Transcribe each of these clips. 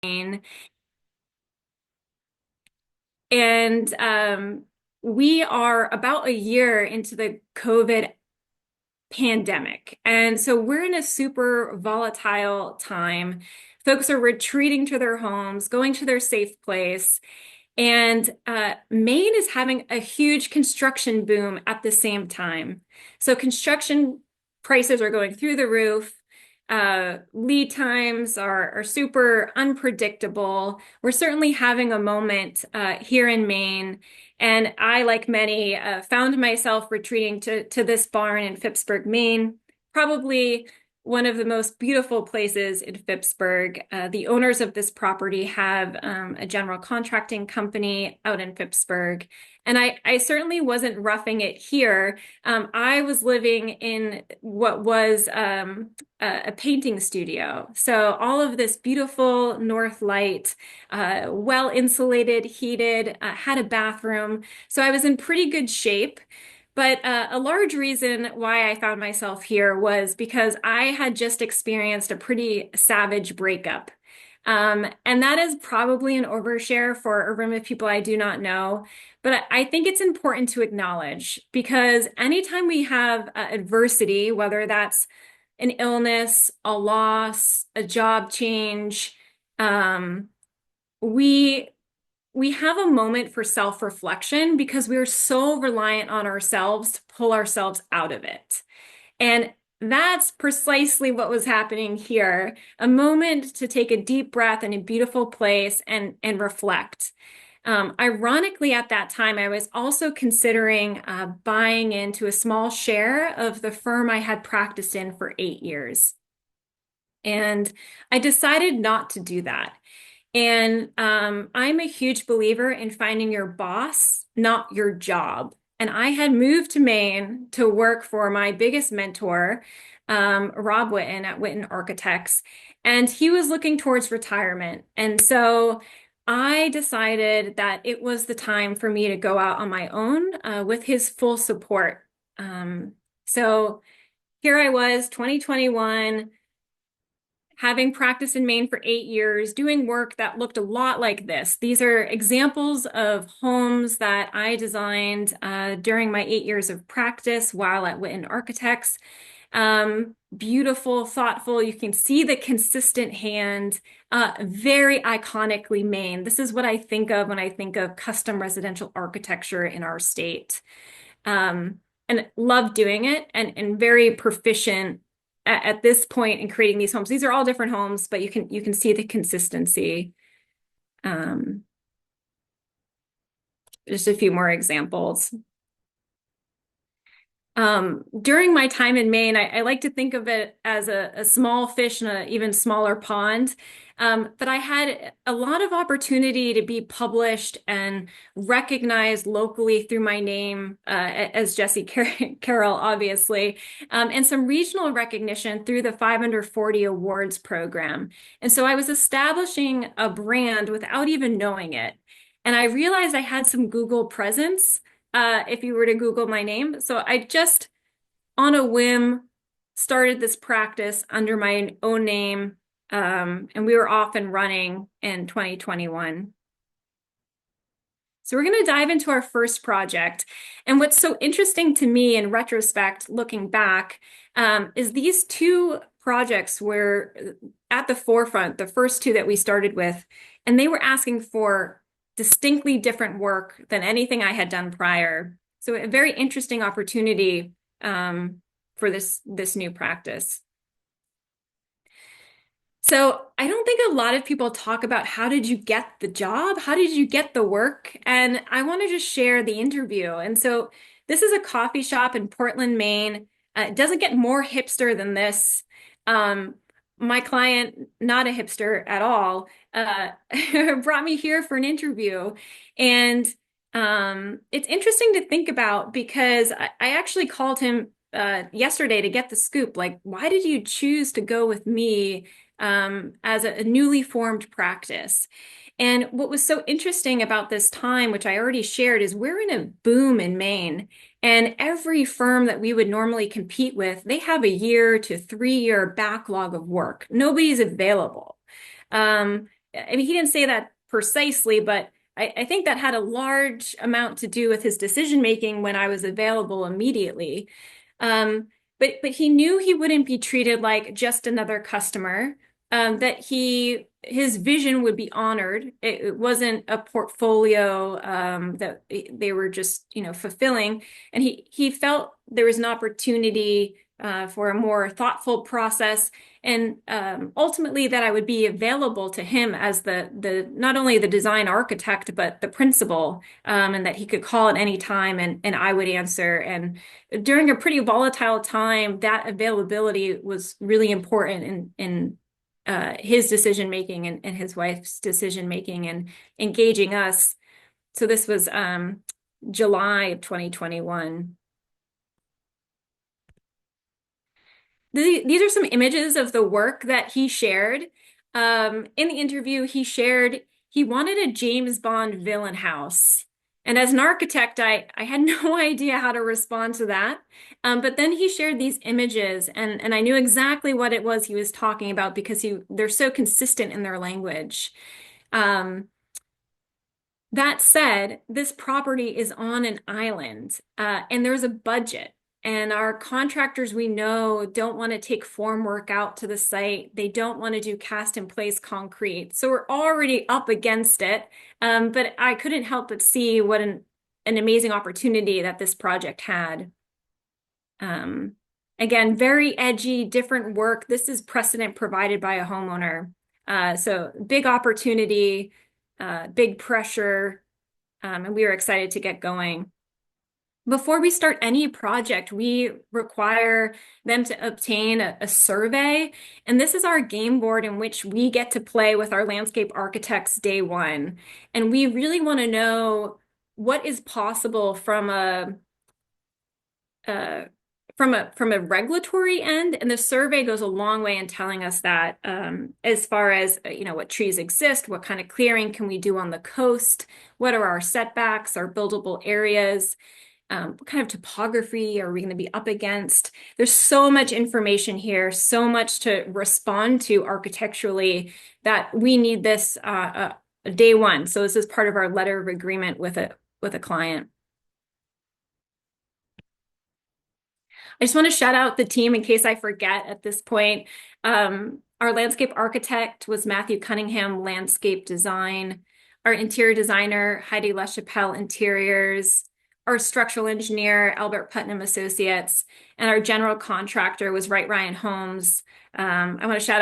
Maine. And we are about a year into the COVID pandemic. And so we're in a super volatile time. Folks are retreating to their homes, going to their safe place. And Maine is having a huge construction boom at the same time. So construction prices are going through the roof. Lead times are super unpredictable. We're certainly having a moment here in Maine. And I, like many, found myself retreating to this barn in Phippsburg, Maine, probably one of the most beautiful places in Phippsburg. The owners of this property have a general contracting company out in Phippsburg. And I certainly wasn't roughing it here. I was living in what was a painting studio. So all of this beautiful north light, well insulated, heated, had a bathroom. So I was in pretty good shape. But a large reason why I found myself here was because I had just experienced a pretty savage breakup. And that is probably an overshare for a room of people I do not know. But I think it's important to acknowledge because anytime we have adversity, whether that's an illness, a loss, a job change, um, we we have a moment for self-reflection because we're so reliant on ourselves to pull ourselves out of it. And that's precisely what was happening here. A moment to take a deep breath in a beautiful place and reflect. Ironically, at that time, I was also considering buying into a small share of the firm I had practiced in for 8 years. And I decided not to do that. And I'm a huge believer in finding your boss, not your job. And I had moved to Maine to work for my biggest mentor, Rob Witten at Witten Architects, and he was looking towards retirement. And so I decided that it was the time for me to go out on my own with his full support. So here I was, 2021, having practiced in Maine for 8 years, doing work that looked a lot like this. These are examples of homes that I designed during my 8 years of practice while at Witten Architects. Beautiful, thoughtful. You can see the consistent hand, very iconically Maine. This is what I think of when I think of custom residential architecture in our state. And love doing it and very proficient at this point in creating these homes. These are all different homes, but you can see the consistency. Um, just a few more examples. During my time in Maine, I like to think of it as a small fish in an even smaller pond. But I had a lot of opportunity to be published and recognized locally through my name as Jessie Carroll, obviously, and some regional recognition through the 540 Awards program. And so I was establishing a brand without even knowing it. And I realized I had some Google presence if you were to Google my name. So I just, on a whim, started this practice under my own name, and we were off and running in 2021. So we're going to dive into our first project. And what's so interesting to me in retrospect, looking back, is these two projects were at the forefront, the first two that we started with, and they were asking for distinctly different work than anything I had done prior. So a very interesting opportunity for this new practice. So I don't think a lot of people talk about how did you get the job? How did you get the work? And I want to just share the interview. And so this is a coffee shop in Portland, Maine. It doesn't get more hipster than this. My client, not a hipster at all, brought me here for an interview. And it's interesting to think about because I actually called him yesterday to get the scoop. Like, why did you choose to go with me as a newly formed practice? And what was so interesting about this time, which I already shared, is we're in a boom in Maine. And every firm that we would normally compete with, they have a 1 to 3 year backlog of work. Nobody's available. I mean, he didn't say that precisely, but I think that had a large amount to do with his decision making when I was available immediately. Um, but he knew he wouldn't be treated like just another customer, that his vision would be honored. It wasn't a portfolio that they were just, fulfilling. And he felt there was an opportunity for a more thoughtful process, and ultimately that I would be available to him as the not only the design architect but the principal, and that he could call at any time and I would answer. And during a pretty volatile time, that availability was really important in his decision making and his wife's decision making and engaging us. So this was July of 2021. These are some images of the work that he shared. In the interview, he shared he wanted a James Bond villain house. And as an architect, I had no idea how to respond to that. But then he shared these images, and I knew exactly what it was he was talking about because they're so consistent in their language. Um, that said, this property is on an island, and there's a budget. And our contractors we know don't want to take form work out to the site. They don't want to do cast in place concrete. So we're already up against it. But I couldn't help but see what an amazing opportunity that this project had. Um, Again, very edgy, different work. This is precedent provided by a homeowner. So big opportunity, big pressure, and we were excited to get going. Before we start any project, we require them to obtain a survey. And this is our game board in which we get to play with our landscape architects day one. And we really want to know what is possible uh, from a regulatory end, and the survey goes a long way in telling us that, as far as what trees exist, what kind of clearing can we do on the coast, what are our setbacks, our buildable areas, what kind of topography are we going to be up against. There's so much information here, so much to respond to architecturally, that we need this day one. So this is part of our letter of agreement with a client. I just want to shout out the team in case I forget at this point. Our landscape architect was Matthew Cunningham, landscape design. Our interior designer, Heidi LaChapelle Interiors. Our structural engineer, Albert Putnam Associates. And our general contractor was Wright Ryan Homes. I want to shout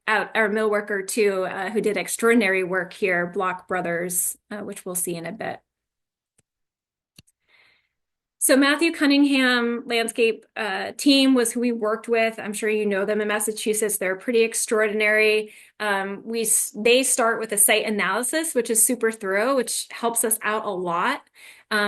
out our mill worker too, who did extraordinary work here, Block Brothers, which we'll see in a bit. So Matthew Cunningham landscape team was who we worked with. I'm sure you know them in Massachusetts. They're pretty extraordinary. They start with a site analysis, which is super thorough, which helps us out a lot.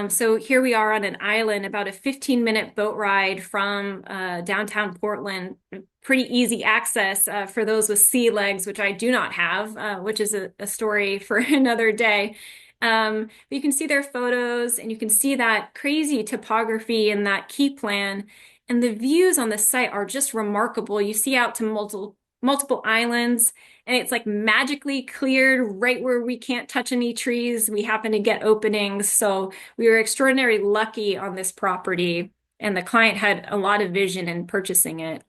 So here we are on an island, about a 15-minute boat ride from downtown Portland. Pretty easy access for those with sea legs, which I do not have, which is a story for another day. But you can see their photos and you can see that crazy topography and that key plan. And the views on the site are just remarkable. You see out to multiple islands, and it's like magically cleared right where we can't touch any trees. We happen to get openings. So we were extraordinarily lucky on this property, and the client had a lot of vision in purchasing it.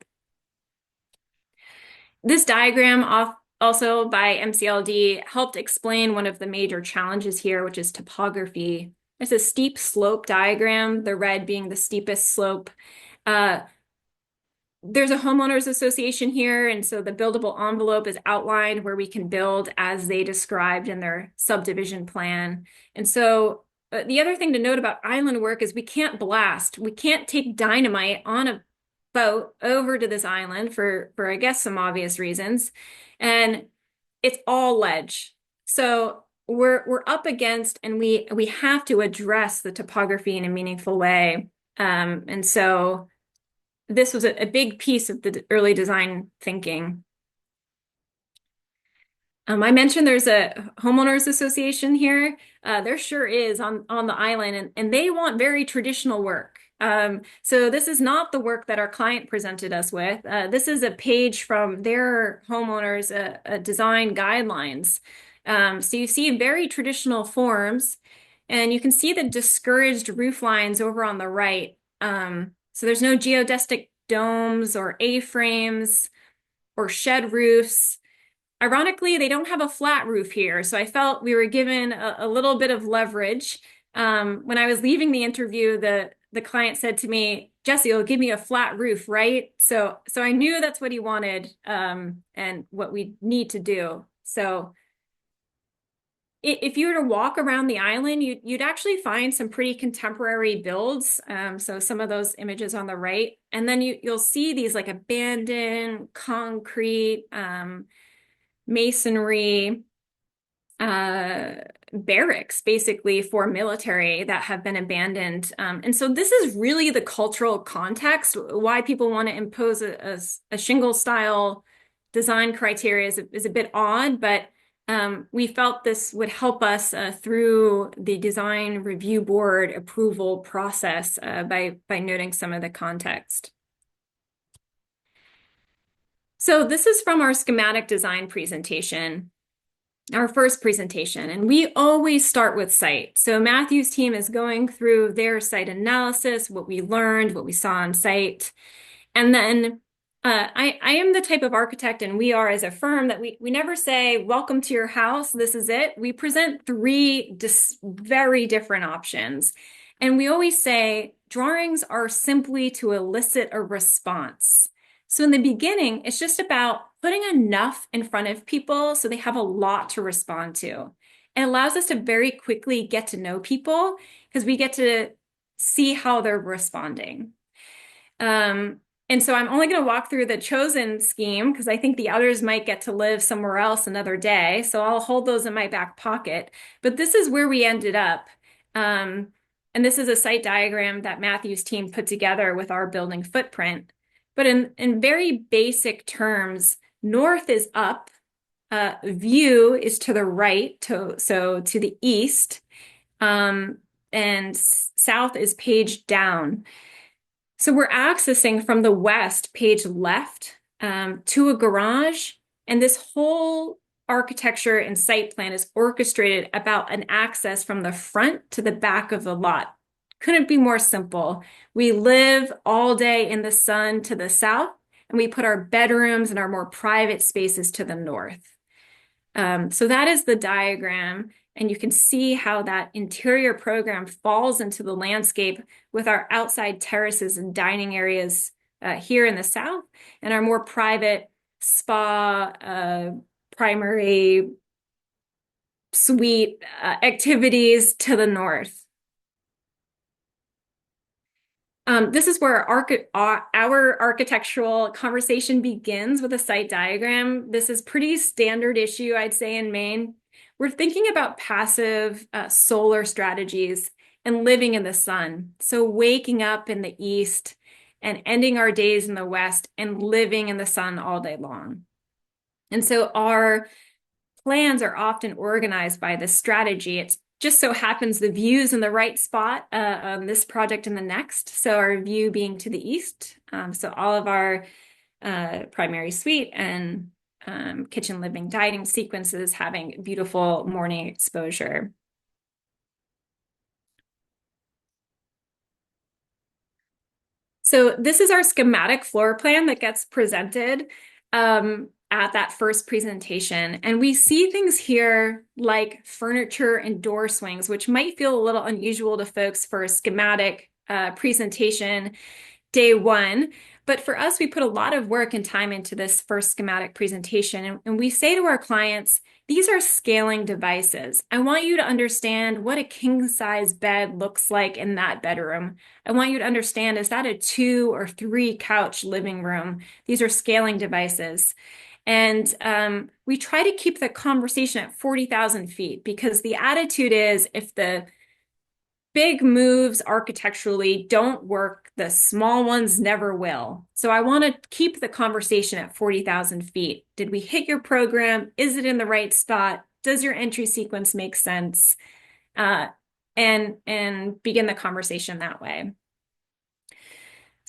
This diagram also by MCLD helped explain one of the major challenges here, which is topography. It's a steep slope diagram, the red being the steepest slope. There's a homeowners association here, and so the buildable envelope is outlined where we can build as they described in their subdivision plan. And so the other thing to note about island work is we can't blast. We can't take dynamite on a boat over to this island for I guess some obvious reasons, and it's all ledge. So we're up against, and we have to address the topography in a meaningful way. And so this was a big piece of the early design thinking. I mentioned there's a homeowners association here. There sure is on the island, and they want very traditional work. So this is not the work that our client presented us with. This is a page from their homeowners' design guidelines. So you see very traditional forms, and you can see the discouraged roof lines over on the right. So there's no geodesic domes or A-frames or shed roofs. Ironically, they don't have a flat roof here, so I felt we were given a little bit of leverage. When I was leaving the interview, the client said to me, "Jesse, you'll give me a flat roof, right?" So I knew that's what he wanted, and what we need to do. So if you were to walk around the island, you'd actually find some pretty contemporary builds. So some of those images on the right, and then you'll see these like abandoned concrete, masonry, barracks basically for military that have been abandoned. And so this is really the cultural context why people want to impose a shingle style design criteria is a bit odd, but we felt this would help us through the design review board approval process by noting some of the context. So this is from our schematic design presentation, our first presentation, and we always start with site. So Matthew's team is going through their site analysis, what we learned, what we saw on site. And then I am the type of architect, and we are as a firm, that we never say, welcome to your house, this is it. We present three very different options. And we always say, drawings are simply to elicit a response. So in the beginning, it's just about putting enough in front of people so they have a lot to respond to. It allows us to very quickly get to know people because we get to see how they're responding. And so I'm only going to walk through the chosen scheme because I think the others might get to live somewhere else another day. So I'll hold those in my back pocket. But this is where we ended up. And this is a site diagram that Matthew's team put together with our building footprint. But in very basic terms, north is up, view is to the right, so to the east, and south is page down. So we're accessing from the west, page left, to a garage, and this whole architecture and site plan is orchestrated about an access from the front to the back of the lot. Couldn't be more simple. We live all day in the sun to the south, and we put our bedrooms and our more private spaces to the north. So that is the diagram, and you can see how that interior program falls into the landscape with our outside terraces and dining areas here in the south, and our more private spa, primary suite activities to the north. This is where our architectural conversation begins with a site diagram. This is pretty standard issue, I'd say, in Maine. We're thinking about passive solar strategies and living in the sun. So waking up in the east and ending our days in the west and living in the sun all day long. And so our plans are often organized by this strategy. It's just so happens the view's in the right spot on this project and the next. So our view being to the east. So all of our primary suite and kitchen, living, dining sequences having beautiful morning exposure. So this is our schematic floor plan that gets presented at that first presentation. And we see things here like furniture and door swings, which might feel a little unusual to folks for a schematic presentation day one. But for us, we put a lot of work and time into this first schematic presentation. And we say to our clients, these are scaling devices. I want you to understand what a king size bed looks like in that bedroom. I want you to understand, is that a 2 or 3 couch living room? These are scaling devices. And we try to keep the conversation at 40,000 feet because the attitude is if the big moves architecturally don't work, the small ones never will. So I want to keep the conversation at 40,000 feet. Did we hit your program? Is it in the right spot? Does your entry sequence make sense? And begin the conversation that way.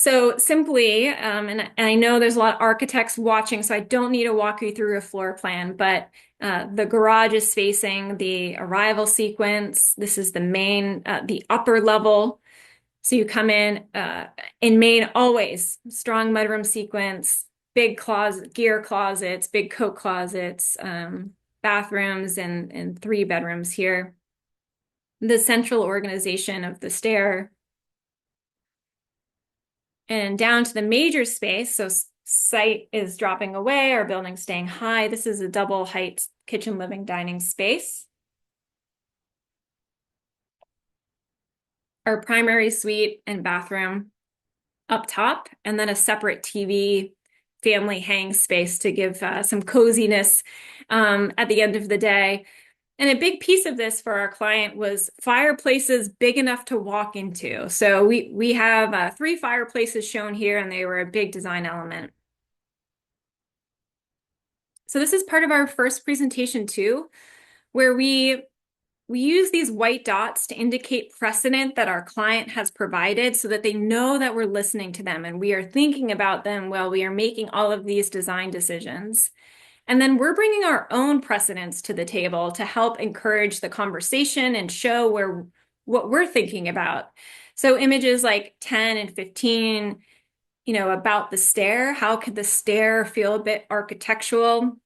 So simply, and I know there's a lot of architects watching, so I don't need to walk you through a floor plan, but the garage is facing the arrival sequence. This is the main, the upper level. So you come in Maine, always strong mudroom sequence, big closet, gear closets, big coat closets, bathrooms, and three bedrooms here. The central organization of the stair and down to the major space. So site is dropping away, our building staying high. This is a double height kitchen, living, dining space. Our primary suite and bathroom up top, and then a separate TV family hang space to give some coziness at the end of the day. And a big piece of this for our client was fireplaces big enough to walk into. So we have three fireplaces shown here, and they were a big design element. So this is part of our first presentation too, where we use these white dots to indicate precedent that our client has provided so that they know that we're listening to them and we are thinking about them while we are making all of these design decisions. And then we're bringing our own precedents to the table to help encourage the conversation and show what we're thinking about. So images like 10 and 15, about the stair. How could the stair feel a bit architectural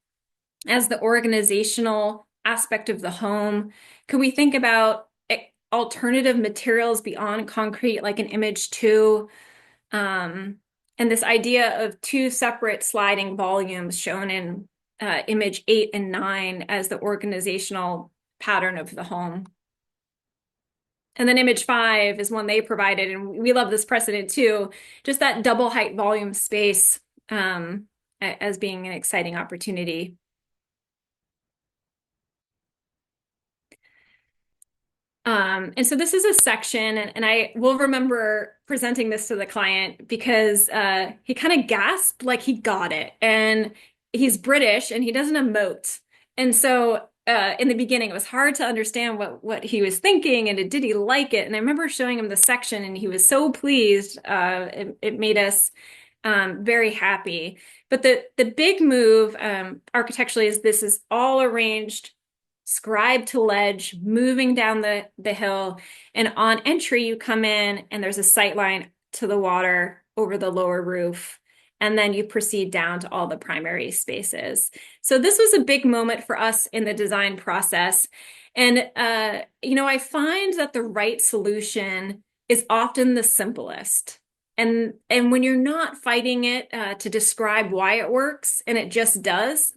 as the organizational aspect of the home? Could we think about alternative materials beyond concrete, like an image two? And this idea of two separate sliding volumes shown in image 8 and 9 as the organizational pattern of the home. And then image 5 is one they provided, and we love this precedent too, just that double height volume space as being an exciting opportunity. And so this is a section, and I will remember presenting this to the client because he kind of gasped like he got it. And he's British and he doesn't emote. And so in the beginning, it was hard to understand what he was thinking and did he like it. And I remember showing him the section and he was so pleased. It made us very happy. But the big move architecturally is this is all arranged scribe to ledge, moving down the hill. And on entry, you come in and there's a sight line to the water over the lower roof. And then you proceed down to all the primary spaces. So this was a big moment for us in the design process. And, I find that the right solution is often the simplest. And when you're not fighting it to describe why it works, and it just does,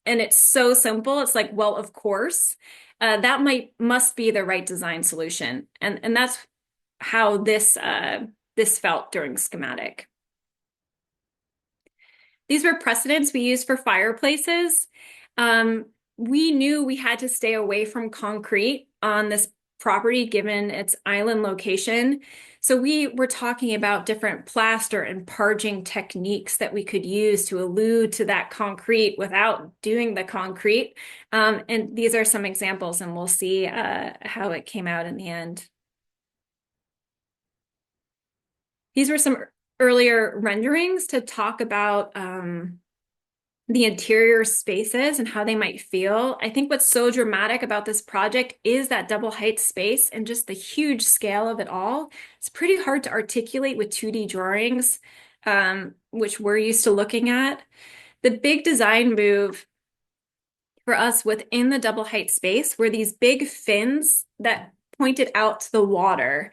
and it's so simple, it's like, well, of course, that must be the right design solution. And that's how this felt during schematic. These were precedents we used for fireplaces. We knew we had to stay away from concrete on this property given its island location. So we were talking about different plaster and parging techniques that we could use to allude to that concrete without doing the concrete. And these are some examples, and we'll see how it came out in the end. These were some earlier renderings to talk about the interior spaces and how they might feel. I think what's so dramatic about this project is that double height space and just the huge scale of it all. It's pretty hard to articulate with 2D drawings, which we're used to looking at. The big design move for us within the double height space were these big fins that pointed out to the water.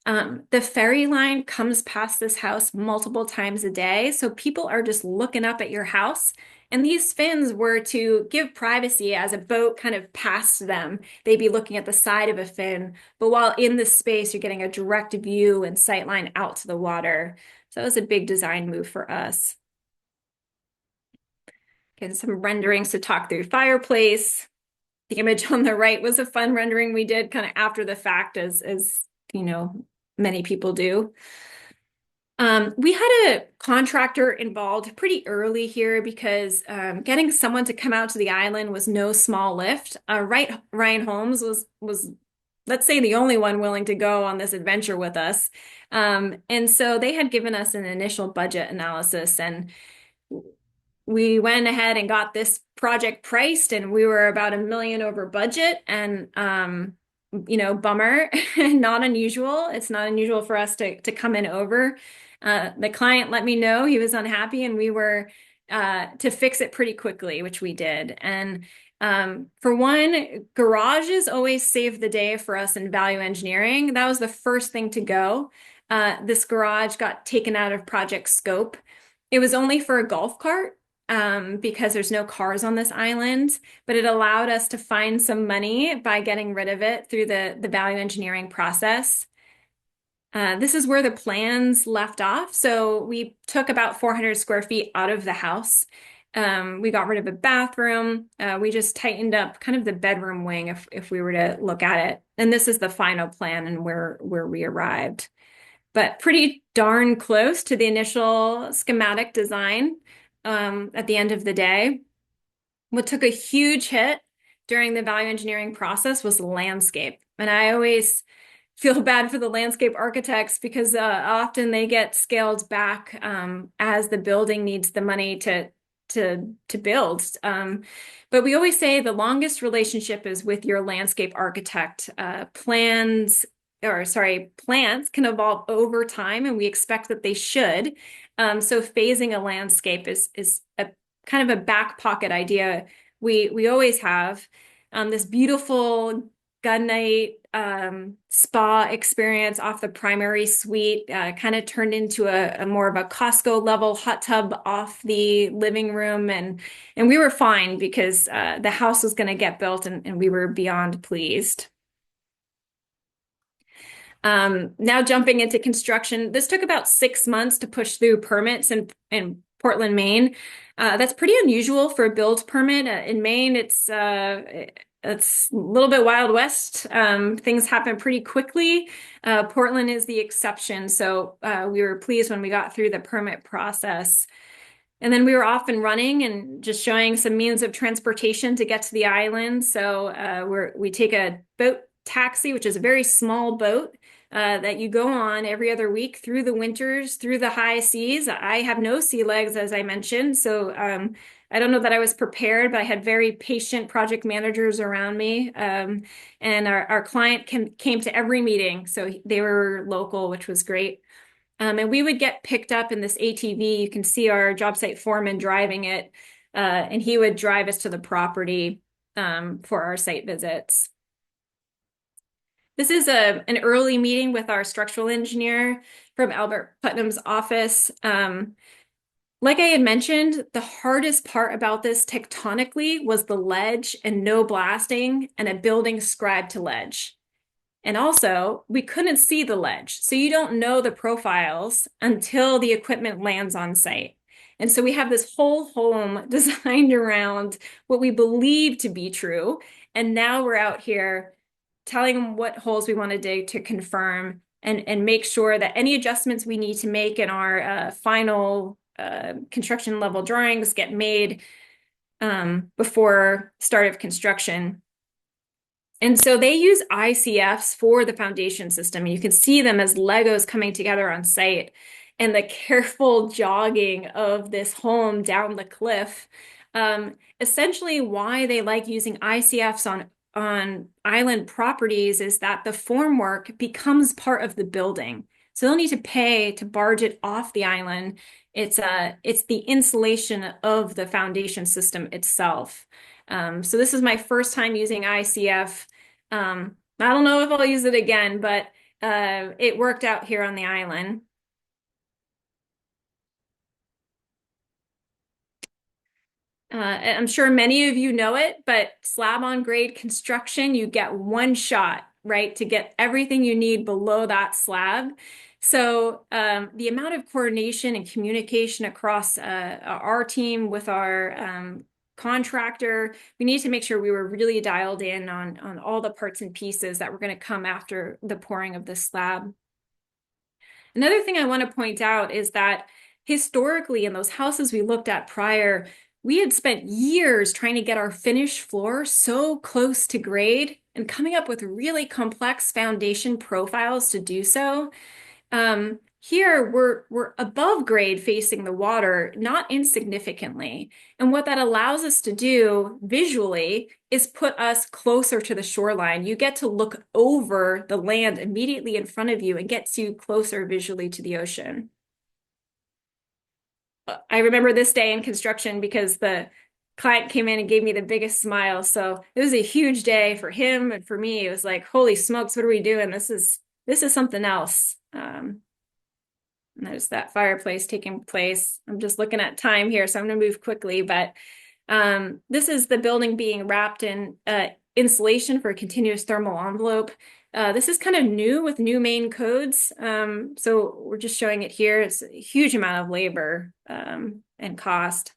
The ferry line comes past this house multiple times a day, so people are just looking up at your house. And these fins were to give privacy as a boat kind of passed them. They'd be looking at the side of a fin, but while in this space, you're getting a direct view and sight line out to the water. So that was a big design move for us. Again, some renderings to talk through fireplace. The image on the right was a fun rendering we did kind of after the fact, as many people do. We had a contractor involved pretty early here because getting someone to come out to the island was no small lift. Ryan Holmes was let's say the only one willing to go on this adventure with us. And so they had given us an initial budget analysis, and we went ahead and got this project priced, and we were about 1 million over budget. And bummer, not unusual. It's not unusual for us to come in over. The client let me know he was unhappy, and we were to fix it pretty quickly, which we did. And for one, garages always save the day for us in value engineering. That was the first thing to go. This garage got taken out of project scope. It was only for a golf cart, because there's no cars on this island, but it allowed us to find some money by getting rid of it through the value engineering process. This is where the plans left off. So we took about 400 square feet out of the house. We got rid of a bathroom. We just tightened up kind of the bedroom wing if we were to look at it. And this is the final plan and where we arrived. But pretty darn close to the initial schematic design at the end of the day. What took a huge hit during the value engineering process was landscape. And I always feel bad for the landscape architects because often they get scaled back as the building needs the money to build. But we always say the longest relationship is with your landscape architect. Plants can evolve over time, and we expect that they should. So phasing a landscape is a kind of a back pocket idea we always have. This beautiful gunite spa experience off the primary suite kind of turned into a more of a Costco level hot tub off the living room, and we were fine because the house was going to get built, and we were beyond pleased. Now jumping into construction, this took about 6 months to push through permits in Portland, Maine. That's pretty unusual for a build permit. In Maine, it's a little bit Wild West. Things happen pretty quickly. Portland is the exception. So we were pleased when we got through the permit process. And then we were off and running and just showing some means of transportation to get to the island. So we take a boat taxi, which is a very small boat that you go on every other week through the winters, through the high seas. I have no sea legs, as I mentioned, so I don't know that I was prepared, but I had very patient project managers around me. And our client came to every meeting, so they were local, which was great. And we would get picked up in this ATV. You can see our job site foreman driving it, and he would drive us to the property for our site visits. This is an early meeting with our structural engineer from Albert Putnam's office. Like I had mentioned, the hardest part about this tectonically was the ledge and no blasting and a building scribed to ledge. And also, we couldn't see the ledge. So you don't know the profiles until the equipment lands on site. And so we have this whole home designed around what we believe to be true. And now we're out here telling them what holes we want to dig to confirm and make sure that any adjustments we need to make in our final construction level drawings get made before start of construction. And so they use ICFs for the foundation system. You can see them as Legos coming together on site, and the careful jogging of this home down the cliff. Essentially, why they like using ICFs on island properties is that the formwork becomes part of the building. So they'll need to pay to barge it off the island. It's the insulation of the foundation system itself. So this is my first time using ICF. I don't know if I'll use it again, but it worked out here on the island. I'm sure many of you know it, but slab on grade construction, you get one shot, right, to get everything you need below that slab. So the amount of coordination and communication across our team with our contractor, we need to make sure we were really dialed in on all the parts and pieces that were going to come after the pouring of the slab. Another thing I want to point out is that historically in those houses we looked at prior, we had spent years trying to get our finished floor so close to grade and coming up with really complex foundation profiles to do so. Here we're above grade facing the water, not insignificantly. And what that allows us to do visually is put us closer to the shoreline. You get to look over the land immediately in front of you and gets you closer visually to the ocean. I remember this day in construction because the client came in and gave me the biggest smile. So it was a huge day for him and for me. It was like, holy smokes, what are we doing? This is something else. And there's that fireplace taking place. I'm just looking at time here, so I'm going to move quickly. But this is the building being wrapped in insulation for a continuous thermal envelope. This is kind of new with new Maine codes. So we're just showing it here. It's a huge amount of labor and cost.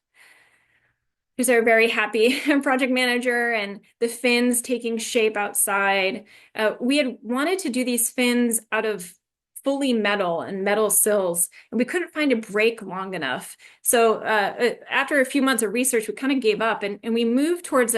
Here's our very happy project manager and the fins taking shape outside. We had wanted to do these fins out of fully metal and metal sills, and we couldn't find a break long enough. So after a few months of research, we kind of gave up and we moved towards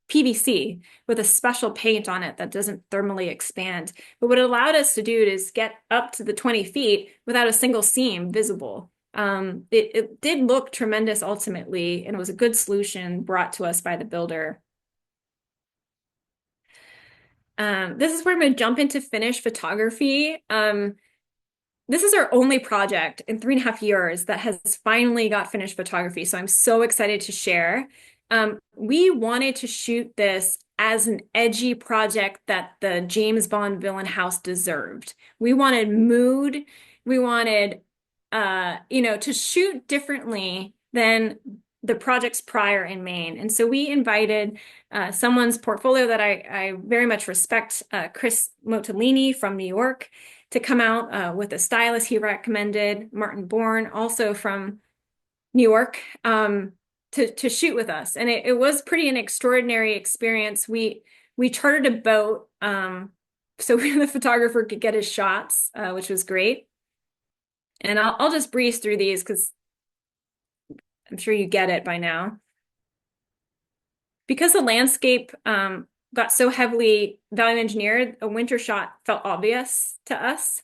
PVC with a special paint on it that doesn't thermally expand. But what it allowed us to do is get up to the 20 feet without a single seam visible. It did look tremendous ultimately, and it was a good solution brought to us by the builder. This is where I'm going to jump into finished photography. This is our only project in 3.5 years that has finally got finished photography, so I'm so excited to share. We wanted to shoot this as an edgy project that the James Bond villain house deserved. We wanted mood. We wanted, to shoot differently than the projects prior in Maine. And so we invited someone's portfolio that I very much respect, Chris Motolini from New York, to come out with a stylist he recommended, Martin Bourne, also from New York, to shoot with us. And it was pretty an extraordinary experience. We chartered a boat so the photographer could get his shots, which was great. And I'll just breeze through these because I'm sure you get it by now. Because the landscape got so heavily value engineered, a winter shot felt obvious to us.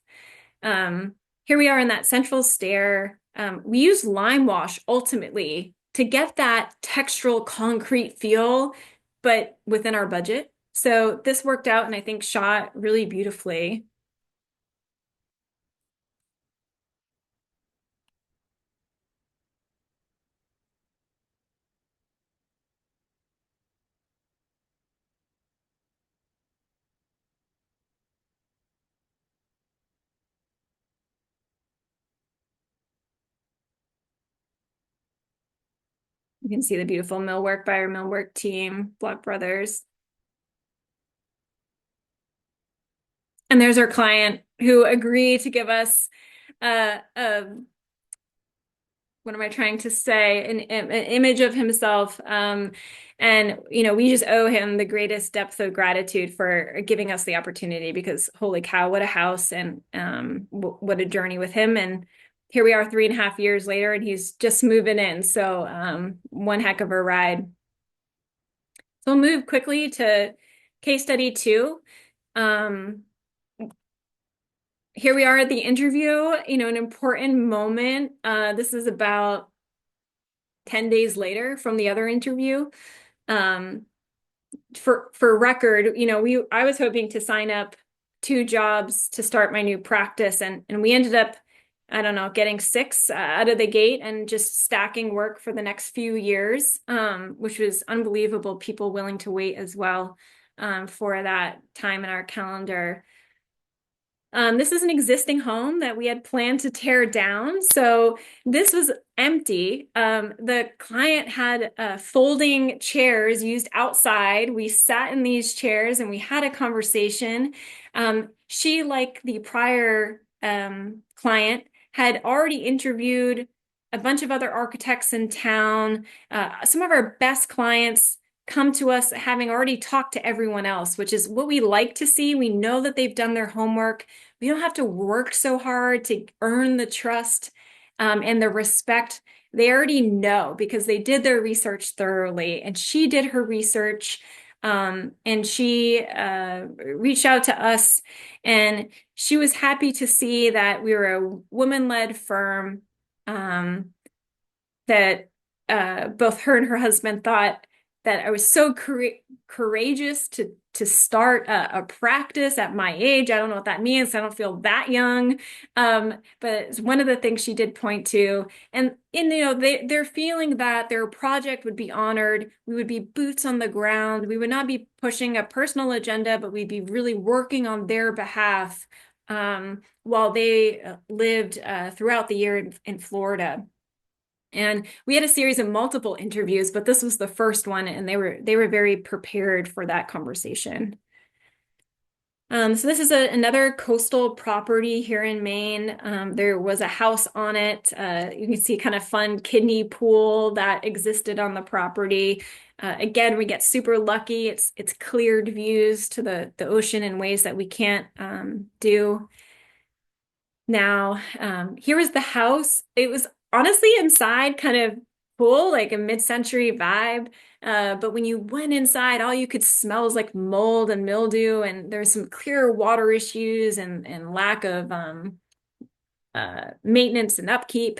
Here we are in that central stair. We used lime wash ultimately to get that textural concrete feel, but within our budget. So this worked out and I think shot really beautifully. You can see the beautiful millwork by our millwork team, Block Brothers. And there's our client who agreed to give us what am I trying to say? An image of himself. And, we just owe him the greatest depth of gratitude for giving us the opportunity because holy cow, what a house and what a journey with him. And here we are 3.5 years later and he's just moving in. So one heck of a ride. So we'll move quickly to case study 2. Here we are at the interview, an important moment. This is about 10 days later from the other interview. For record, I was hoping to sign up 2 jobs to start my new practice, and we ended up, I don't know, getting 6 out of the gate and just stacking work for the next few years, which was unbelievable. People willing to wait as well for that time in our calendar. This is an existing home that we had planned to tear down. So this was empty. The client had folding chairs used outside. We sat in these chairs and we had a conversation. She, like the prior client, had already interviewed a bunch of other architects in town. Some of our best clients come to us having already talked to everyone else, which is what we like to see. We know that they've done their homework. We don't have to work so hard to earn the trust and the respect they already know because they did their research thoroughly, and she did her research. And she reached out to us, and she was happy to see that we were a woman-led firm, that both her and her husband thought that I was so courageous to start a practice at my age. I don't know what that means. I don't feel that young. But it's one of the things she did point to. And they're feeling that their project would be honored. We would be boots on the ground. We would not be pushing a personal agenda, but we'd be really working on their behalf while they lived throughout the year in Florida. And we had a series of multiple interviews, but this was the first one, and they were very prepared for that conversation. So this is another coastal property here in Maine. There was a house on it. You can see kind of fun kiddie pool that existed on the property. Again, we get super lucky. It's cleared views to the ocean in ways that we can't do. Now, here was the house. It was honestly inside kind of cool, like a mid-century vibe. But when you went inside, all you could smell was like mold and mildew, and there's some clear water issues and lack of maintenance and upkeep.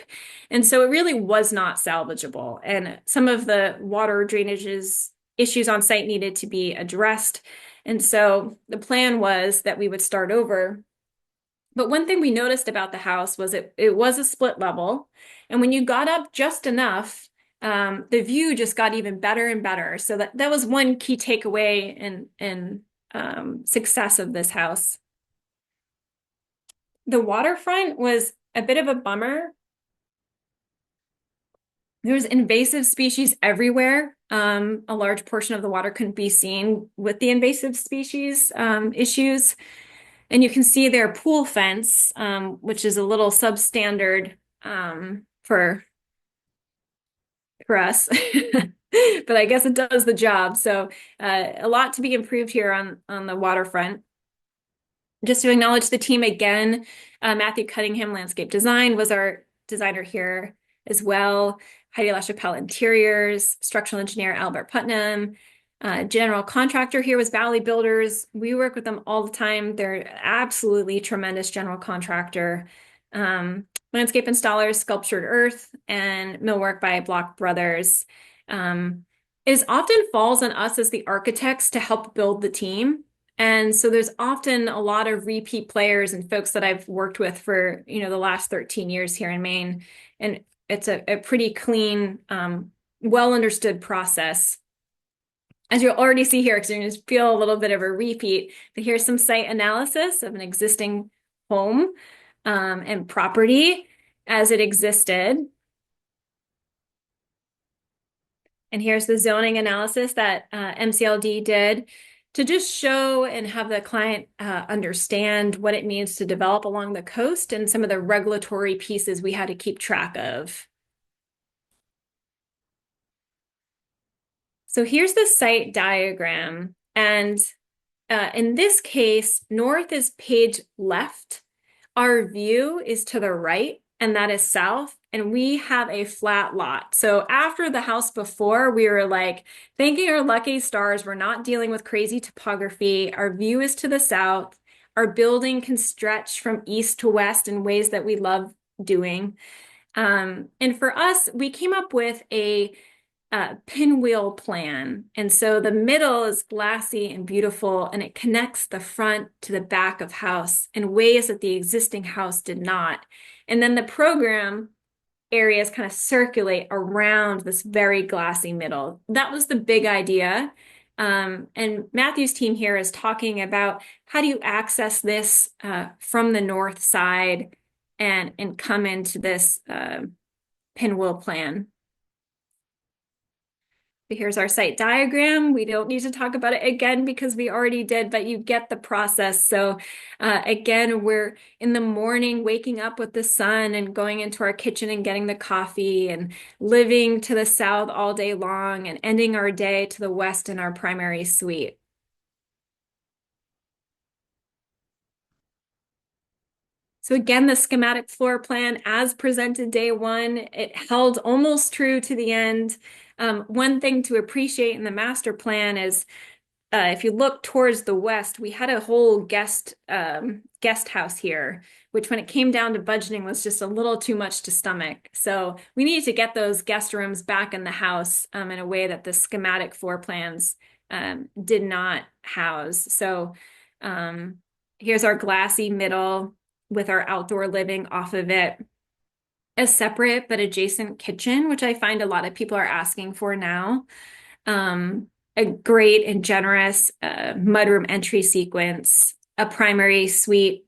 And so it really was not salvageable. And some of the water drainages issues on site needed to be addressed. And so the plan was that we would start over. But one thing we noticed about the house was it was a split level. And when you got up just enough, the view just got even better and better. So that was one key takeaway in success of this house. The waterfront was a bit of a bummer. There was invasive species everywhere. A large portion of the water couldn't be seen with the invasive species issues. And you can see their pool fence, which is a little substandard for us. But I guess it does the job. So a lot to be improved here on the waterfront. Just to acknowledge the team again, Matthew Cunningham, Landscape Design, was our designer here as well. Heidi LaChapelle, Interiors, structural engineer Albert Putnam. General contractor here was Valley Builders. We work with them all the time. They're absolutely tremendous general contractor. Landscape installers, Sculptured Earth, and millwork by Block Brothers. It often falls on us as the architects to help build the team. And so there's often a lot of repeat players and folks that I've worked with for, the last 13 years here in Maine. And it's a pretty clean, well understood process. As you'll already see here, because you're going to feel a little bit of a repeat, but here's some site analysis of an existing home and property as it existed. And here's the zoning analysis that MCLD did to just show and have the client understand what it means to develop along the coast and some of the regulatory pieces we had to keep track of. So here's the site diagram. And in this case, north is page left. Our view is to the right, and that is south. And we have a flat lot. So after the house before, we were like thanking our lucky stars. We're not dealing with crazy topography. Our view is to the south. Our building can stretch from east to west in ways that we love doing. And for us, we came up with a pinwheel plan. And so the middle is glassy and beautiful, and it connects the front to the back of house in ways that the existing house did not. And then the program areas kind of circulate around this very glassy middle. That was the big idea. And Matthew's team here is talking about how do you access this from the north side and come into this pinwheel plan. Here's our site diagram. We don't need to talk about it again because we already did, but you get the process. So again, we're in the morning waking up with the sun and going into our kitchen and getting the coffee and living to the south all day long and ending our day to the west in our primary suite. So again, the schematic floor plan as presented day one, it held almost true to the end. One thing to appreciate in the master plan is if you look towards the west, we had a whole guest house here, which when it came down to budgeting was just a little too much to stomach. So we needed to get those guest rooms back in the house in a way that the schematic floor plans did not house. So here's our glassy middle with our outdoor living off of it. A separate but adjacent kitchen, which I find a lot of people are asking for now. A great and generous mudroom entry sequence, a primary suite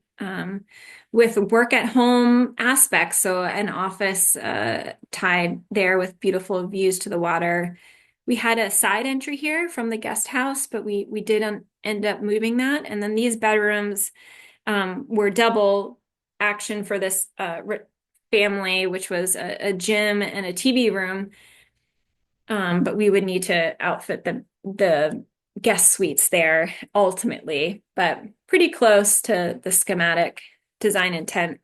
with work at home aspects, so an office tied there with beautiful views to the water. We had a side entry here from the guest house, but we didn't end up moving that. And then these bedrooms were double action for this family, which was a gym and a TV room. But we would need to outfit the guest suites there ultimately, but pretty close to the schematic design intent.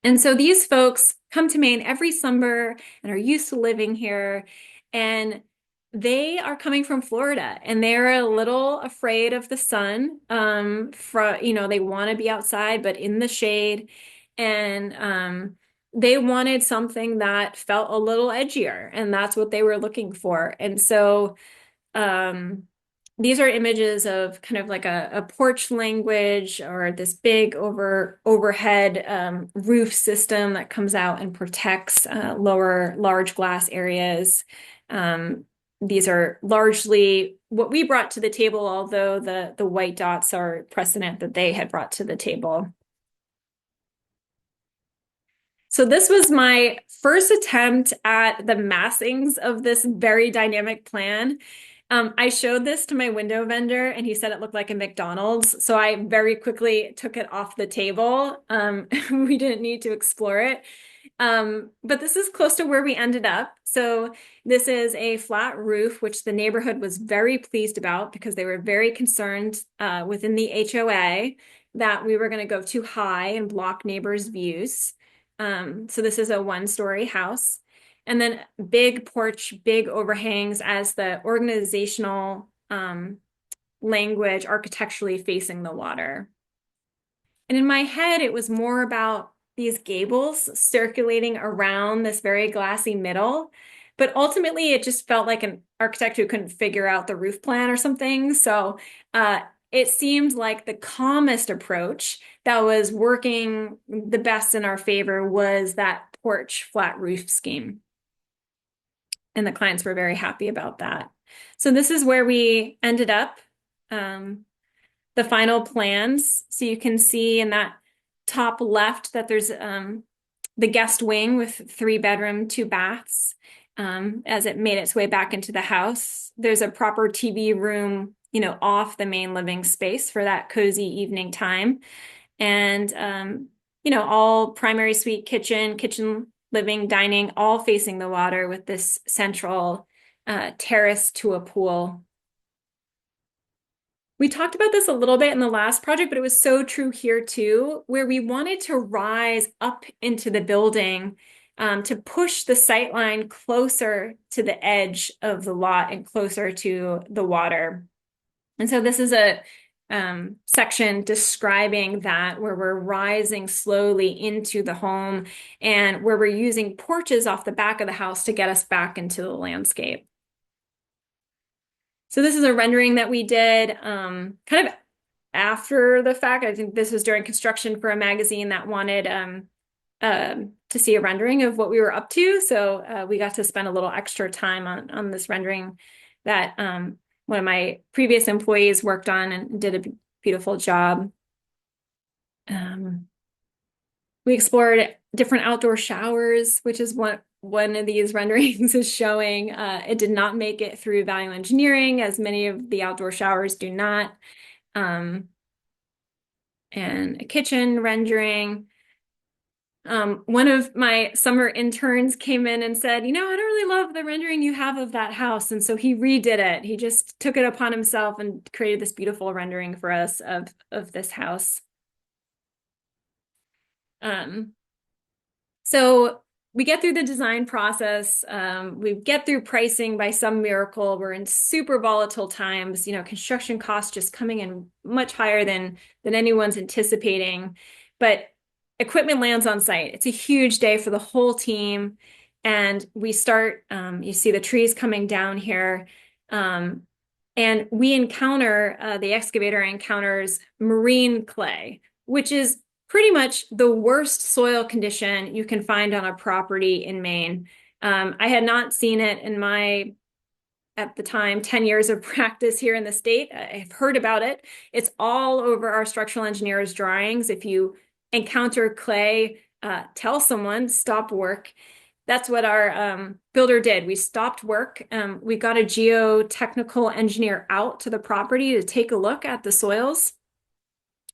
And so these folks come to Maine every summer and are used to living here, and they are coming from Florida and they're a little afraid of the sun. They want to be outside, but in the shade. And they wanted something that felt a little edgier, and that's what they were looking for. And so these are images of kind of like a porch language or this big overhead roof system that comes out and protects lower large glass areas. These are largely what we brought to the table, although the white dots are precedent that they had brought to the table. So this was my first attempt at the massings of this very dynamic plan. I showed this to my window vendor and he said it looked like a McDonald's. So I very quickly took it off the table. We didn't need to explore it. But this is close to where we ended up. So this is a flat roof, which the neighborhood was very pleased about because they were very concerned within the HOA that we were going to go too high and block neighbors' views. So this is a one-story house. And then big porch, big overhangs as the organizational language architecturally facing the water. And in my head, it was more about these gables circulating around this very glassy middle. But ultimately, it just felt like an architect who couldn't figure out the roof plan or something. So it seemed like the calmest approach that was working the best in our favor was that porch flat roof scheme. And the clients were very happy about that. So this is where we ended up, the final plans. So you can see in that top left that there's the guest wing with 3-bedroom, 2 baths. As it made its way back into the house, there's a proper TV room, off the main living space for that cozy evening time. And, all primary suite, kitchen, living, dining, all facing the water with this central terrace to a pool. We talked about this a little bit in the last project, but it was so true here too, where we wanted to rise up into the building to push the sightline closer to the edge of the lot and closer to the water. And so this is a section describing that, where we're rising slowly into the home and where we're using porches off the back of the house to get us back into the landscape. So this is a rendering that we did kind of after the fact. I think this was during construction for a magazine that wanted to see a rendering of what we were up to. So we got to spend a little extra time on this rendering that one of my previous employees worked on and did a beautiful job. We explored different outdoor showers, which is what one of these renderings is showing. It did not make it through value engineering, as many of the outdoor showers do not. And a kitchen rendering. One of my summer interns came in and said, I don't really love the rendering you have of that house. And so he redid it. He just took it upon himself and created this beautiful rendering for us of this house. Um, so we get through the design process. We get through pricing by some miracle. We're in super volatile times, construction costs just coming in much higher than anyone's anticipating. But equipment lands on site. It's a huge day for the whole team. And we start, you see the trees coming down here. And we encounter, the excavator encounters marine clay, which is pretty much the worst soil condition you can find on a property in Maine. I had not seen it in my, at the time, 10 years of practice here in the state. I've heard about it. It's all over our structural engineers' drawings. If you encounter clay, tell someone, stop work. That's what our builder did. We stopped work. We got a geotechnical engineer out to the property to take a look at the soils.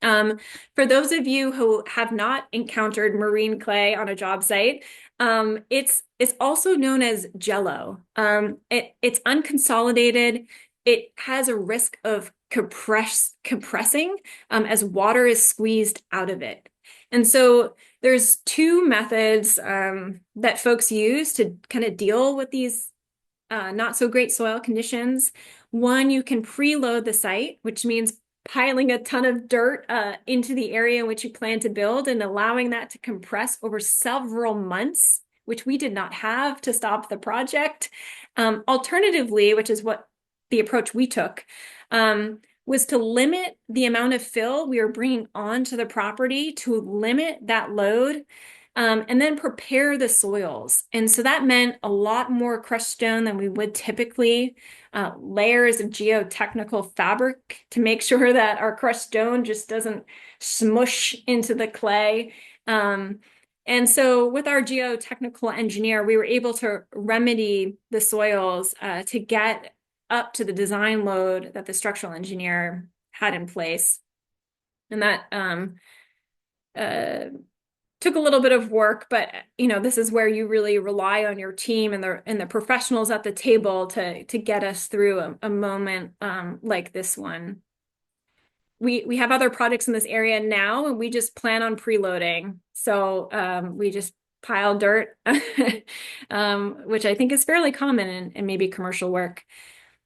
For those of you who have not encountered marine clay on a job site, it's also known as jello. It's unconsolidated. It has a risk of compressing as water is squeezed out of it. And so there's two methods that folks use to kind of deal with these not so great soil conditions. One, you can preload the site, which means piling a ton of dirt into the area in which you plan to build and allowing that to compress over several months, which we did not have to stop the project. Alternatively, which is what the approach we took, was to limit the amount of fill we were bringing onto the property to limit that load. And then prepare the soils. And so that meant a lot more crushed stone than we would typically, layers of geotechnical fabric to make sure that our crushed stone just doesn't smush into the clay. And so with our geotechnical engineer, we were able to remedy the soils to get up to the design load that the structural engineer had in place. And that took a little bit of work, but this is where you really rely on your team and the professionals at the table to get us through a moment like this one. We have other projects in this area now, and we just plan on preloading. So we just pile dirt, which I think is fairly common in maybe commercial work.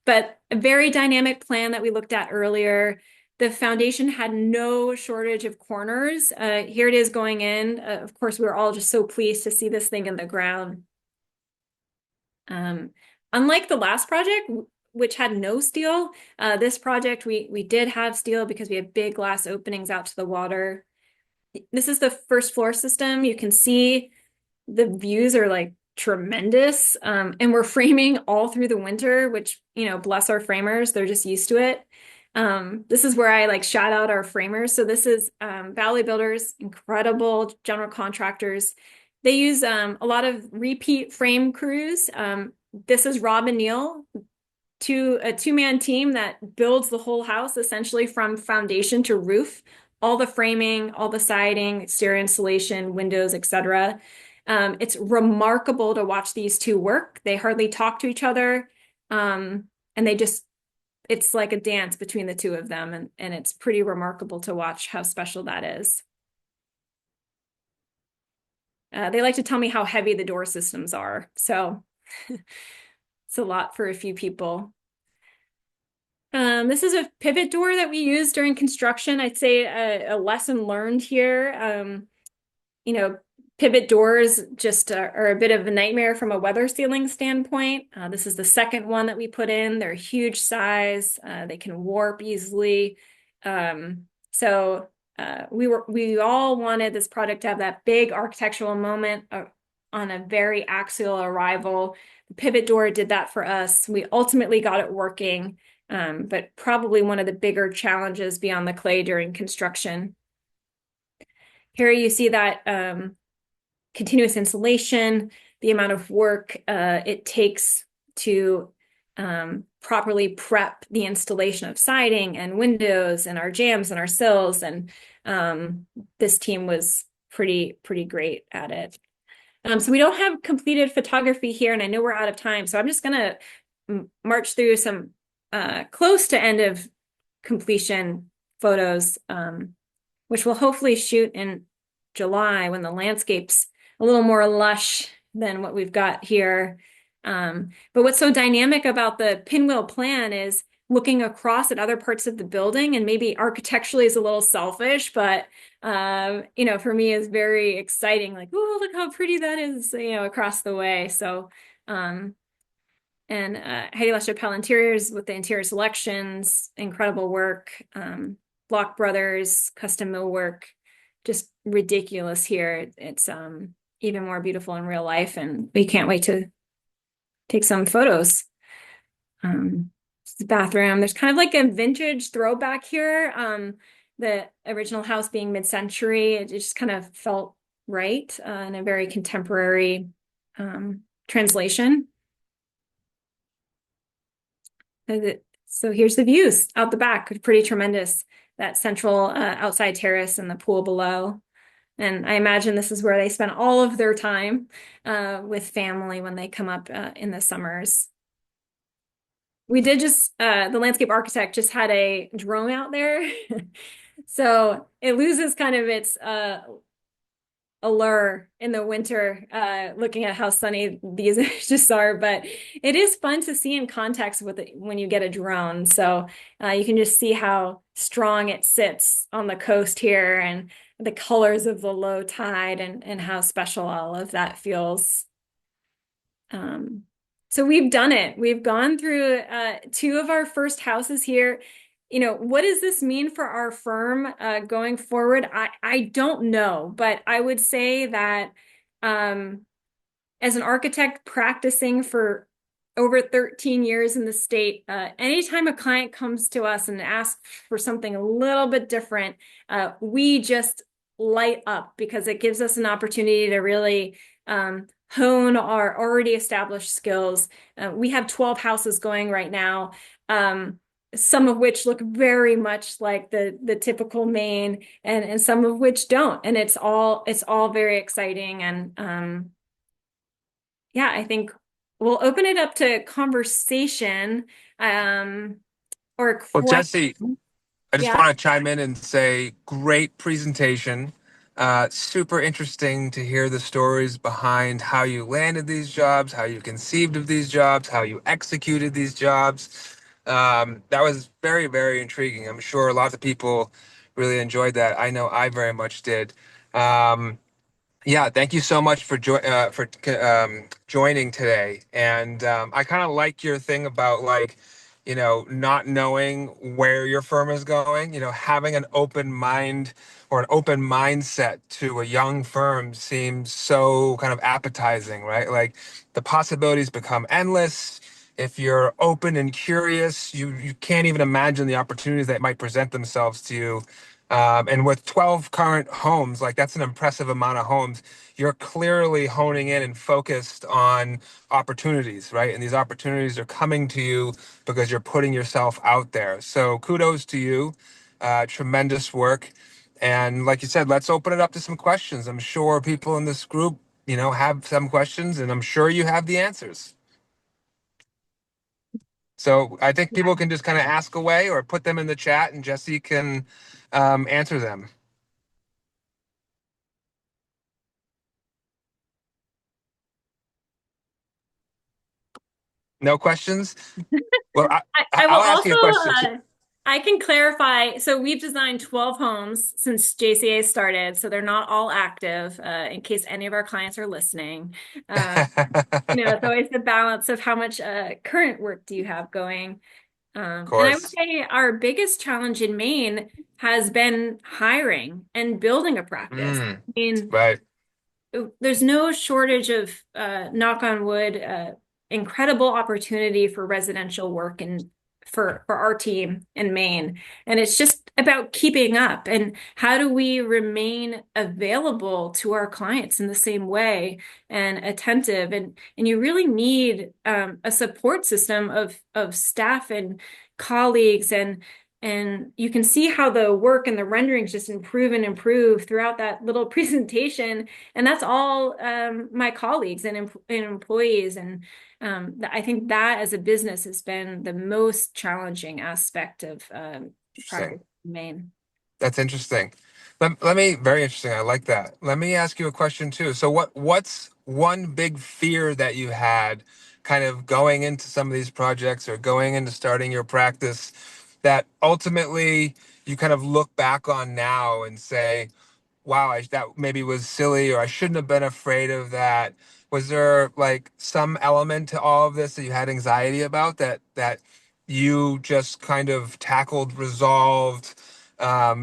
But a very dynamic plan that we looked at earlier. The foundation had no shortage of corners. Here it is going in. Of course, we were all just so pleased to see this thing in the ground. Unlike the last project, which had no steel, this project, we did have steel because we have big glass openings out to the water. This is the first floor system. You can see the views are like tremendous. And we're framing all through the winter, which, bless our framers, they're just used to it. This is where I shout out our framers. So this is Valley Builders, incredible general contractors. They use a lot of repeat frame crews. This is Rob and Neil, a two-man team that builds the whole house essentially from foundation to roof, all the framing, all the siding, exterior insulation, windows, etc. It's remarkable to watch these two work. They hardly talk to each other, and it's like a dance between the two of them, and it's pretty remarkable to watch how special that is. They like to tell me how heavy the door systems are, so it's a lot for a few people. This is a pivot door that we use during construction. I'd say a lesson learned here. Pivot doors just are a bit of a nightmare from a weather sealing standpoint. This is the second one that we put in. They're huge size. They can warp easily. So we all wanted this project to have that big architectural moment on a very axial arrival. The pivot door did that for us. We ultimately got it working, but probably one of the bigger challenges beyond the clay during construction. Here you see that continuous insulation, the amount of work it takes to properly prep the installation of siding and windows and our jambs and our sills. And this team was pretty great at it. So we don't have completed photography here, and I know we're out of time. So I'm just going to march through some close to end of completion photos, which we'll hopefully shoot in July when the landscape's a little more lush than what we've got here. But what's so dynamic about the pinwheel plan is looking across at other parts of the building, and maybe architecturally is a little selfish, but for me is very exciting. Like, oh, look how pretty that is, across the way. So, and Heidi LaChapelle Interiors with the interior selections, incredible work. Block Brothers, custom millwork, just ridiculous here. It's even more beautiful in real life, and we can't wait to take some photos. It's the bathroom. There's kind of like a vintage throwback here. The original house being mid-century, it just kind of felt right in a very contemporary translation. So here's the views out the back, pretty tremendous. That central outside terrace and the pool below. And I imagine this is where they spend all of their time with family when they come up in the summers. We did the landscape architect just had a drone out there. So it loses kind of its allure in the winter, looking at how sunny these just are, but it is fun to see in context with it when you get a drone. So you can just see how strong it sits on the coast here and the colors of the low tide and how special all of that feels. So we've done it. We've gone through two of our first houses here. What does this mean for our firm going forward? I don't know, but I would say that as an architect practicing for over 13 years in the state, anytime a client comes to us and asks for something a little bit different, we just light up because it gives us an opportunity to really hone our already established skills. We have 12 houses going right now, some of which look very much like the typical Maine, and some of which don't. And it's all very exciting. And yeah, I think we'll open it up to conversation or Well, Jesse, question. I just Yeah. want to chime in and say great presentation. Super interesting to hear the stories behind how you landed these jobs, how you conceived of these jobs, how you executed these jobs. That was very, very intriguing. I'm sure a lot of people really enjoyed that. I know I very much did. Um, Yeah, thank you so much for joining today. And I kind of like your thing about like, not knowing where your firm is going. Having an open mind or an open mindset to a young firm seems so kind of appetizing, right? Like the possibilities become endless. If you're open and curious, you can't even imagine the opportunities that might present themselves to you. And with 12 current homes, like that's an impressive amount of homes. You're clearly honing in and focused on opportunities, right? And these opportunities are coming to you because you're putting yourself out there. So kudos to you. Tremendous work. And like you said, let's open it up to some questions. I'm sure people in this group, have some questions, and I'm sure you have the answers. So I think people can just kind of ask away or put them in the chat, and Jesse can answer them. No questions? Well, I will I'll ask you also, a question. I can clarify. So we've designed 12 homes since JCA started, so they're not all active, in case any of our clients are listening. Uh, Of it's always the balance of how much current work do you have going. And I would course. say our biggest challenge in Maine has been hiring and building a practice. Mm, I mean, right. there's no shortage of knock on wood, incredible opportunity for residential work and for our team in Maine. And it's just about keeping up and how do we remain available to our clients in the same way and attentive. And you really need a support system of staff and colleagues, and you can see how the work and the renderings just improve and improve throughout that little presentation. And that's all my colleagues and employees. And I think that as a business has been the most challenging aspect of Interesting. practice in Maine. That's interesting. Very interesting. I like that. Let me ask you a question too. So what's one big fear that you had kind of going into some of these projects or going into starting your practice that ultimately you kind of look back on now and say, wow, that maybe was silly or I shouldn't have been afraid of that. Was there like some element to all of this that you had anxiety about that you just kind of tackled, resolved,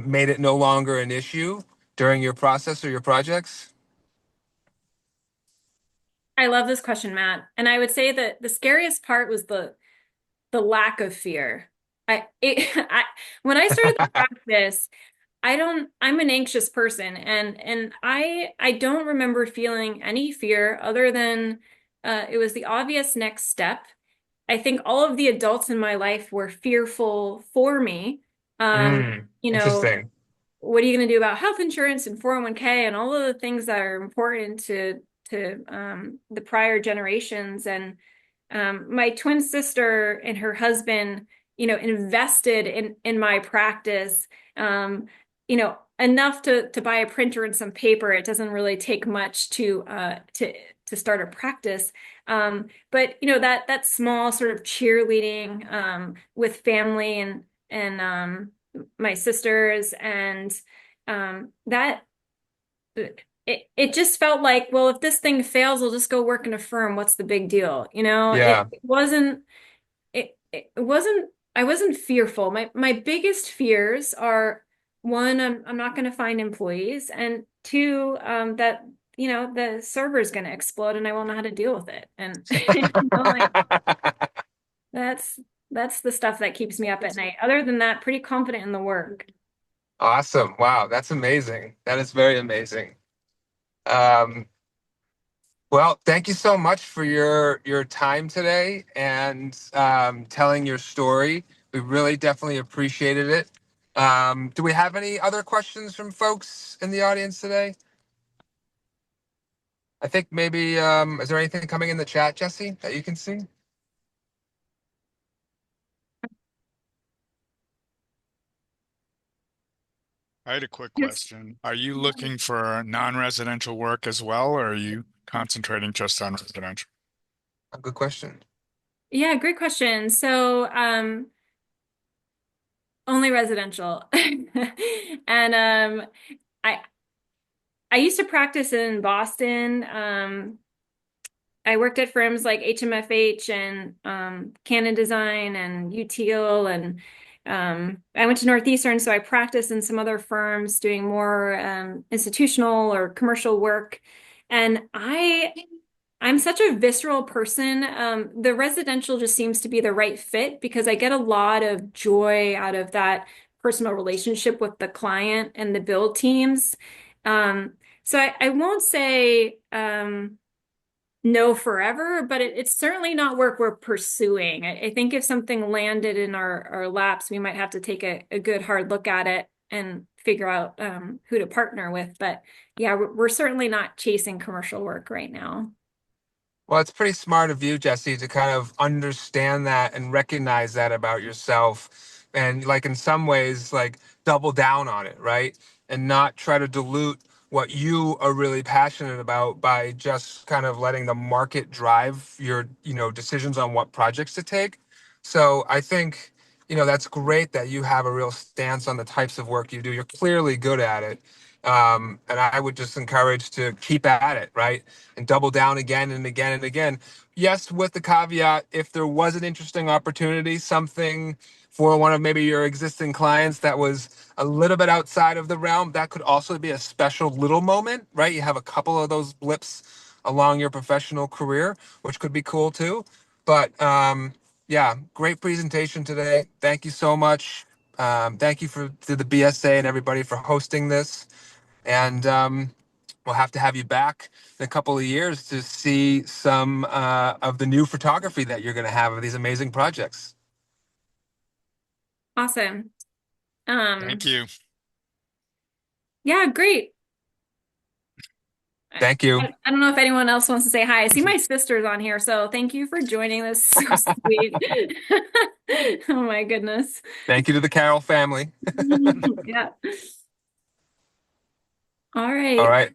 made it no longer an issue during your process or your projects? I love this question, Matt. And I would say that the scariest part was the lack of fear. I when I started the practice, I'm an anxious person and I don't remember feeling any fear other than it was the obvious next step. I think all of the adults in my life were fearful for me. Um, you know, Interesting. what are you going to do about health insurance and 401k and all of the things that are important to the prior generations? And my twin sister and her husband, invested in my practice, enough to buy a printer and some paper. It doesn't really take much to start a practice. But that small sort of cheerleading with family and my sisters and that it just felt like, well, if this thing fails, I'll just go work in a firm. What's the big deal? Yeah. It wasn't I wasn't fearful. My biggest fears are one, I'm not going to find employees, and two, that the server is going to explode and I won't know how to deal with it. And like that's that's the stuff that keeps me up at night. Other than that, pretty confident in the work. Awesome. Wow, that's amazing. That is very amazing. Um, Well, thank you so much for your time today and telling your story. We really definitely appreciated it. Do we have any other questions from folks in the audience today? I think maybe is there anything coming in the chat, Jesse, that you can see? I had a quick Yes. question. Are you looking for non-residential work as well, or are you concentrating just on residential? A good question. Yeah, great question. So, only residential. And I I used to practice in Boston. I worked at firms like HMFH and Canon Design and UTL, and I went to Northeastern, so I practiced in some other firms doing more institutional or commercial work. And I'm such a visceral person. The residential just seems to be the right fit because I get a lot of joy out of that personal relationship with the client and the build teams. So I won't say no forever, but it's certainly not work we're pursuing. I think if something landed in our laps, we might have to take a good hard look at it and figure out who to partner with. But yeah, we're certainly not chasing commercial work right now. Well, it's pretty smart of you, Jesse, to kind of understand that and recognize that about yourself. And like in some ways, like double down on it, right? And not try to dilute what you are really passionate about by just kind of letting the market drive your, decisions on what projects to take. So I think, that's great that you have a real stance on the types of work you do. You're clearly good at it. And I would just encourage to keep at it, right? And double down again and again and again. Yes, with the caveat, if there was an interesting opportunity, something for one of maybe your existing clients that was a little bit outside of the realm, that could also be a special little moment, right? You have a couple of those blips along your professional career, which could be cool too. But yeah, great presentation today. Thank you so much. Thank you to the BSA and everybody for hosting this. And we'll have to have you back in a couple of years to see some of the new photography that you're going to have of these amazing projects. Awesome. Thank Um, you. yeah, great. I, Thank you. I don't know if anyone else wants to say hi. I see my sister's on here, so thank you for joining. This so sweet. Oh my goodness. Thank you to the Carroll family. Yeah. All All right. right.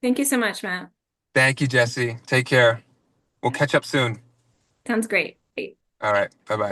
Thank you so much, Matt. Thank you, Jesse. Take care. We'll catch up soon. Sounds great. Bye. All right. Bye bye.